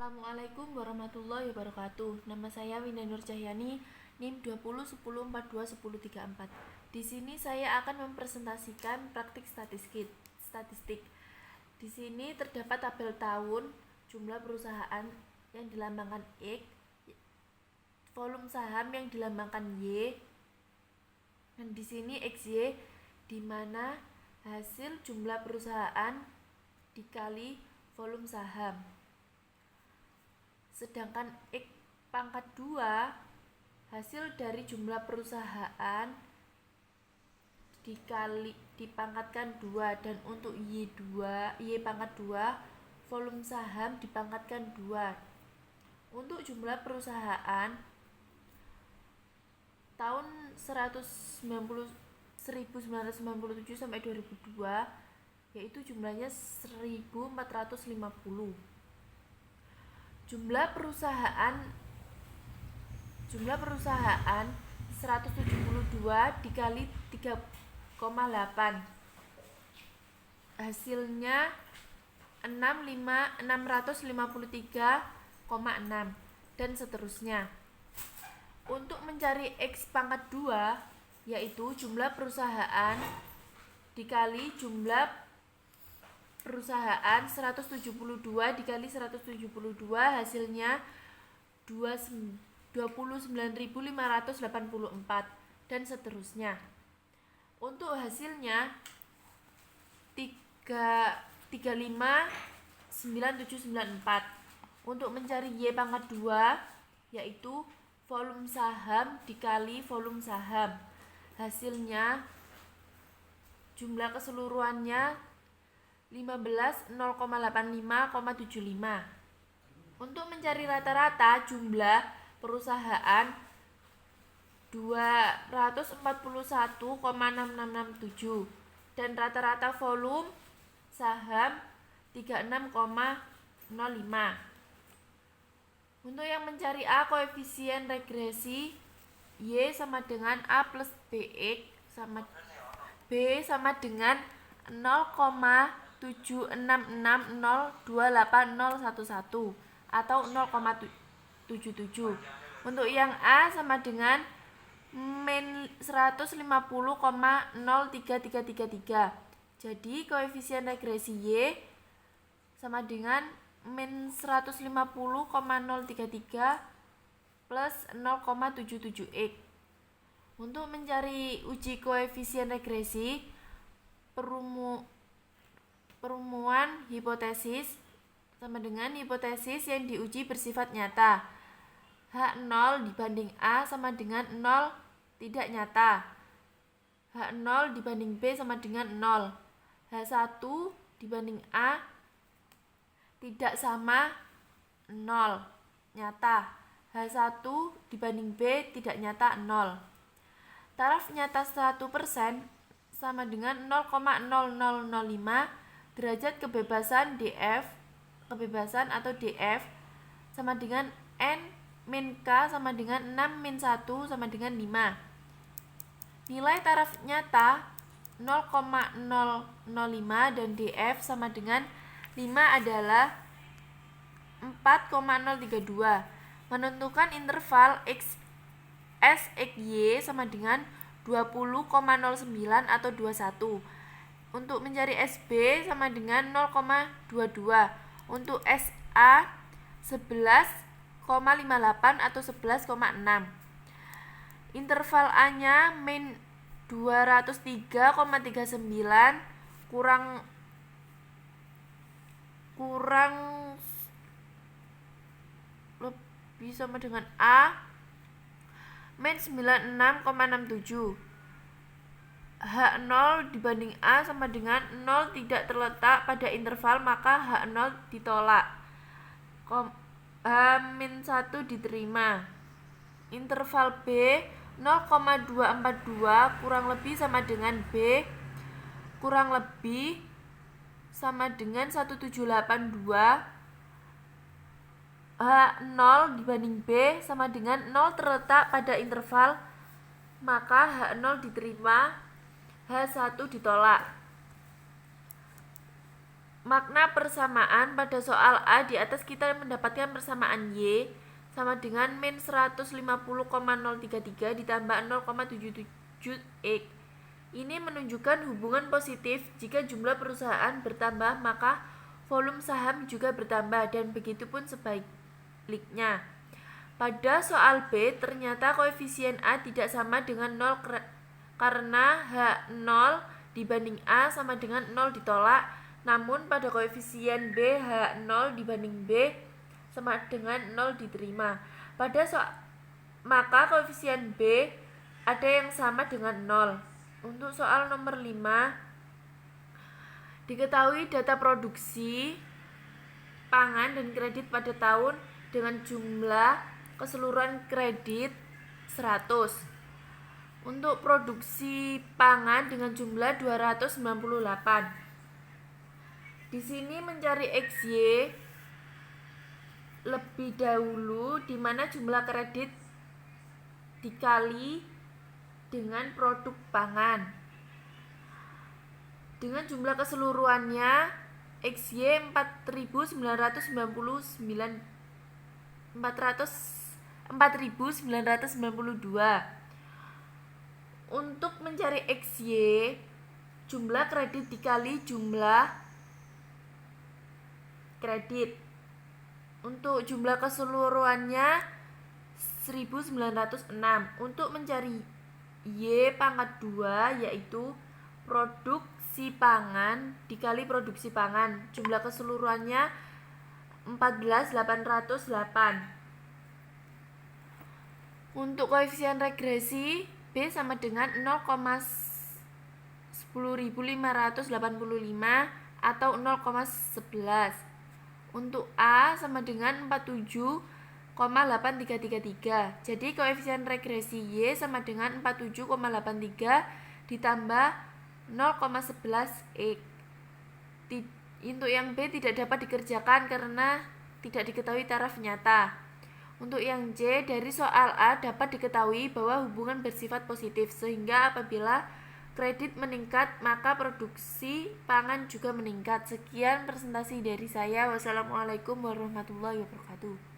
Assalamualaikum warahmatullahi wabarakatuh. Nama saya Winda Nur Cahyani, NIM 2010421034. Di sini saya akan mempresentasikan praktik statistik. Di sini terdapat tabel tahun, jumlah perusahaan yang dilambangkan X, volume saham yang dilambangkan Y, dan di sini XY, di mana hasil jumlah perusahaan dikali volume saham. Sedangkan X pangkat 2 hasil dari jumlah perusahaan dipangkatkan 2, dan untuk Y pangkat 2 volume saham dipangkatkan 2. Untuk jumlah perusahaan tahun 1997 sampai 2002 yaitu jumlahnya 1450. Jumlah perusahaan 172 dikali 3,8 hasilnya 653,6 dan seterusnya. Untuk mencari X pangkat 2 yaitu jumlah perusahaan dikali jumlah perusahaan 172 dikali 172 hasilnya 29.584 dan seterusnya. Untuk hasilnya 359794. Untuk mencari Y pangkat 2 yaitu volume saham dikali volume saham, hasilnya jumlah keseluruhannya 15.085,75. Untuk mencari rata-rata jumlah perusahaan 241,6667 dan rata-rata volume saham 36,05. Untuk yang mencari A, koefisien regresi Y sama dengan A plus BX B sama dengan 0,766028011 atau 0,77. Untuk yang A sama dengan min 150,03333. Jadi koefisien regresi Y sama dengan min 150,033 plus 0,77x. Untuk mencari uji koefisien regresi perumuan hipotesis sama dengan hipotesis yang diuji bersifat nyata. H0 dibanding A sama dengan 0 tidak nyata. H0 dibanding B sama dengan 0. H1 dibanding A tidak sama 0 nyata. H1 dibanding B tidak nyata 0. Taraf nyata 100% sama dengan 0,0005 derajat kebebasan DF, kebebasan atau DF sama dengan N min K sama dengan 6 min 1 sama dengan 5. Nilai taraf nyata 0,005 dan DF sama dengan 5 adalah 4,032. Menentukan interval X S X Y sama dengan 20,09 atau 21. Untuk mencari SB sama dengan 0,22. Untuk SA 11,58 atau 11,6. Interval A-nya min 203,39 kurang lebih sama dengan A min 96,67. H0 dibanding A sama dengan 0 tidak terletak pada interval, maka H0 ditolak. H-1 diterima. Interval B 0,242 kurang lebih sama dengan B kurang lebih sama dengan 1782. H0 dibanding B sama dengan 0 terletak pada interval, maka H0 diterima, H1 ditolak. makna persamaan pada soal A di atas kita mendapatkan persamaan Y sama dengan min 150,033 ditambah 0,77X. Ini menunjukkan hubungan positif jika jumlah perusahaan bertambah maka volume saham juga bertambah dan begitu pun sebaliknya. Pada soal B ternyata koefisien A tidak sama dengan 0 karena H0 dibanding A sama dengan 0 ditolak. Namun pada koefisien B H0 dibanding B sama dengan 0 diterima. Maka koefisien B ada yang sama dengan 0. Untuk soal nomor 5, diketahui data produksi pangan dan kredit pada tahun dengan jumlah keseluruhan kredit 100. Untuk produksi pangan dengan jumlah 298. Di sini mencari XY lebih dahulu di mana jumlah kredit dikali dengan produk pangan. Dengan jumlah keseluruhannya XY 4.992. Untuk mencari XY, jumlah kredit dikali jumlah kredit. Untuk jumlah keseluruhannya 1906. Untuk mencari Y pangkat 2 yaitu produksi pangan dikali produksi pangan. Jumlah keseluruhannya 14.808. Untuk koefisien regresi B sama dengan 0,10585 atau 0,11. Untuk A sama dengan 47,8333. Jadi koefisien regresi Y sama dengan 47,83 ditambah 0,11X. Untuk yang B tidak dapat dikerjakan karena tidak diketahui taraf nyata. Untuk yang C, dari soal A dapat diketahui bahwa hubungan bersifat positif, sehingga apabila kredit meningkat maka produksi pangan juga meningkat. Sekian presentasi dari saya. Wassalamualaikum warahmatullahi wabarakatuh.